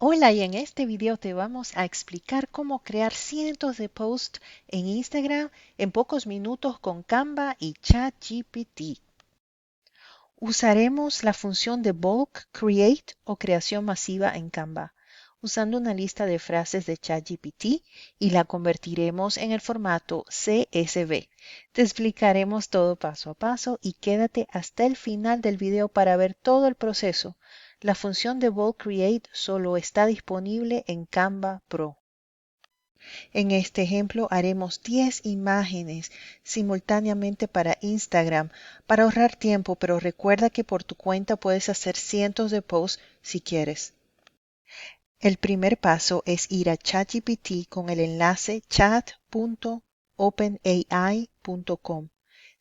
Hola, y en este video te vamos a explicar cómo crear cientos de posts en Instagram en pocos minutos con Canva y ChatGPT. Usaremos la función de bulk create o creación masiva en Canva, usando una lista de frases de ChatGPT y la convertiremos en el formato CSV. Te explicaremos todo paso a paso y quédate hasta el final del video para ver todo el proceso. La función de bulk create solo está disponible en Canva Pro. En este ejemplo haremos 10 imágenes simultáneamente para Instagram para ahorrar tiempo, pero recuerda que por tu cuenta puedes hacer cientos de posts si quieres. El primer paso es ir a ChatGPT con el enlace chat.openai.com.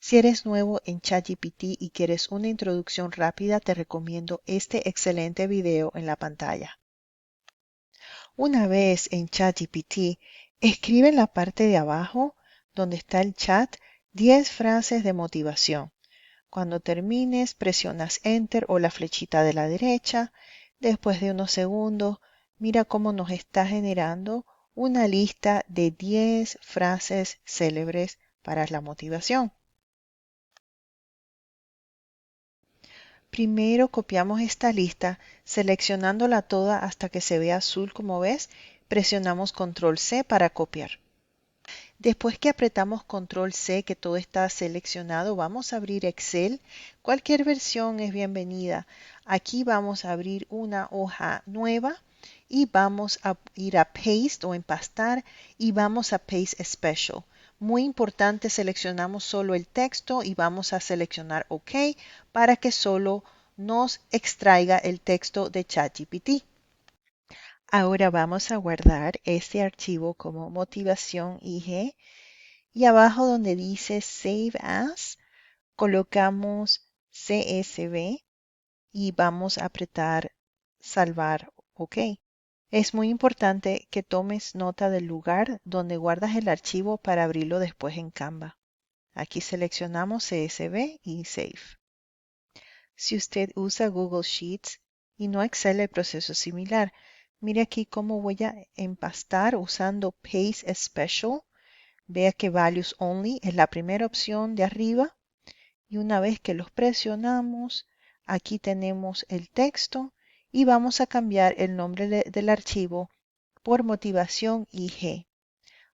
Si eres nuevo en ChatGPT y quieres una introducción rápida, te recomiendo este excelente video en la pantalla. Una vez en ChatGPT, escribe en la parte de abajo, donde está el chat, 10 frases de motivación. Cuando termines, presionas Enter o la flechita de la derecha. Después de unos segundos, mira cómo nos está generando una lista de 10 frases célebres para la motivación. Primero copiamos esta lista, seleccionándola toda hasta que se vea azul como ves. Presionamos Control C para copiar. Después que apretamos Control C, que todo está seleccionado, vamos a abrir Excel. Cualquier versión es bienvenida. Aquí vamos a abrir una hoja nueva y vamos a ir a Paste o empastar y vamos a Paste Special. Muy importante, seleccionamos solo el texto y vamos a seleccionar OK para que solo nos extraiga el texto de ChatGPT. Ahora vamos a guardar este archivo como motivación IG y abajo donde dice Save As, colocamos CSV y vamos a apretar Salvar OK. Es muy importante que tomes nota del lugar donde guardas el archivo para abrirlo después en Canva. Aquí seleccionamos CSV y Save. Si usted usa Google Sheets y no Excel, el proceso es similar. Mire aquí cómo voy a empastar usando Paste Special. Vea que Values Only es la primera opción de arriba y una vez que los presionamos, aquí tenemos el texto y vamos a cambiar el nombre del archivo por motivación IG.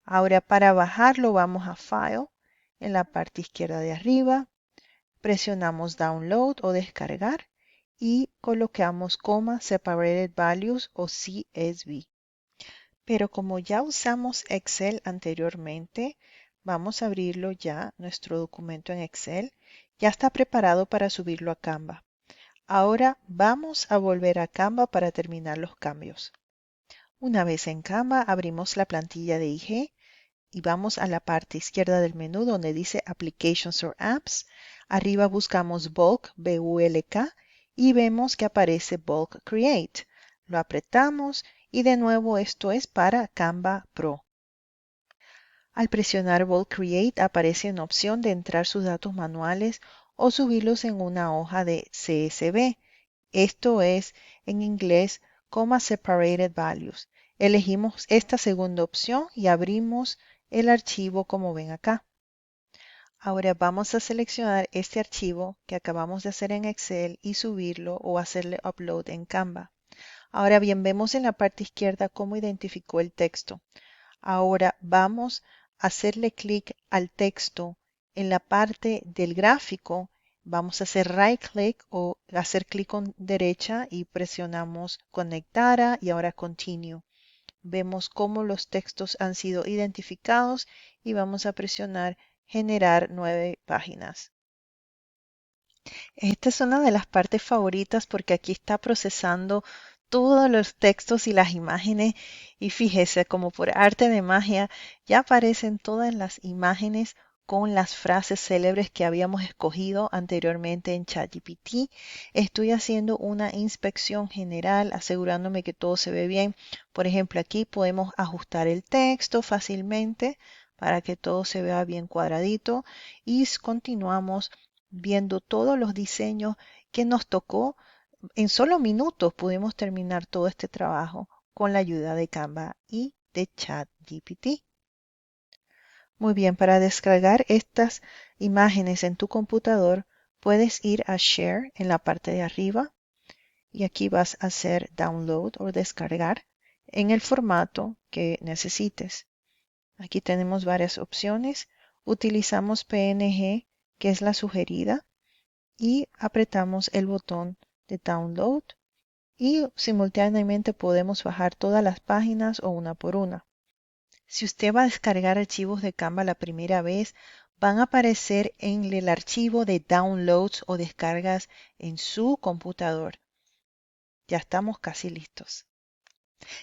Ahora para bajarlo vamos a File en la parte izquierda de arriba, presionamos Download o descargar y colocamos coma Separated Values o CSV. Pero como ya usamos Excel anteriormente, vamos a abrirlo ya, nuestro documento en Excel. Ya está preparado para subirlo a Canva. Ahora vamos a volver a Canva para terminar los cambios. Una vez en Canva, abrimos la plantilla de IG y vamos a la parte izquierda del menú donde dice Applications or Apps. Arriba buscamos Bulk, B-U-L-K, y vemos que aparece Bulk Create. Lo apretamos y de nuevo esto es para Canva Pro. Al presionar Bulk Create aparece una opción de entrar sus datos manuales o subirlos en una hoja de CSV. Esto es en inglés Comma Separated Values. Elegimos esta segunda opción y abrimos el archivo como ven acá. Ahora vamos a seleccionar este archivo que acabamos de hacer en Excel y subirlo o hacerle upload en Canva. Ahora bien, vemos en la parte izquierda cómo identificó el texto. Ahora vamos a hacerle clic al texto en la parte del gráfico. Vamos a hacer right click o hacer clic con derecha y presionamos conectar a y ahora continue. Vemos cómo los textos han sido identificados y vamos a presionar generar 9 páginas. Esta es una de las partes favoritas porque aquí está procesando todos los textos y las imágenes y fíjese, como por arte de magia, ya aparecen todas las imágenes con las frases célebres que habíamos escogido anteriormente en ChatGPT. Estoy haciendo una inspección general asegurándome que todo se ve bien. Por ejemplo, aquí podemos ajustar el texto fácilmente para que todo se vea bien cuadradito y continuamos viendo todos los diseños que nos tocó. En solo minutos pudimos terminar todo este trabajo con la ayuda de Canva y de ChatGPT. Muy bien, para descargar estas imágenes en tu computador, puedes ir a Share en la parte de arriba y aquí vas a hacer Download o descargar en el formato que necesites. Aquí tenemos varias opciones. Utilizamos PNG, que es la sugerida, y apretamos el botón de Download y simultáneamente podemos bajar todas las páginas o una por una. Si usted va a descargar archivos de Canva la primera vez, van a aparecer en el archivo de downloads o descargas en su computador. Ya estamos casi listos.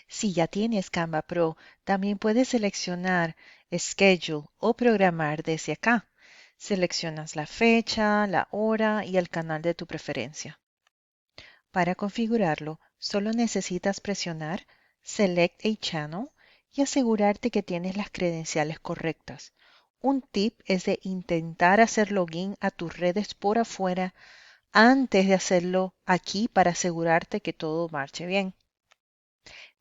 Si ya tienes Canva Pro, también puedes seleccionar Schedule o programar desde acá. Seleccionas la fecha, la hora y el canal de tu preferencia. Para configurarlo, solo necesitas presionar Select a Channel y asegurarte que tienes las credenciales correctas. Un tip es de intentar hacer login a tus redes por afuera antes de hacerlo aquí para asegurarte que todo marche bien.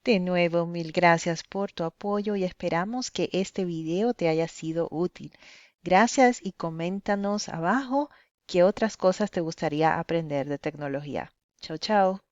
De nuevo, mil gracias por tu apoyo y esperamos que este video te haya sido útil. Gracias y coméntanos abajo qué otras cosas te gustaría aprender de tecnología. Chao, chao.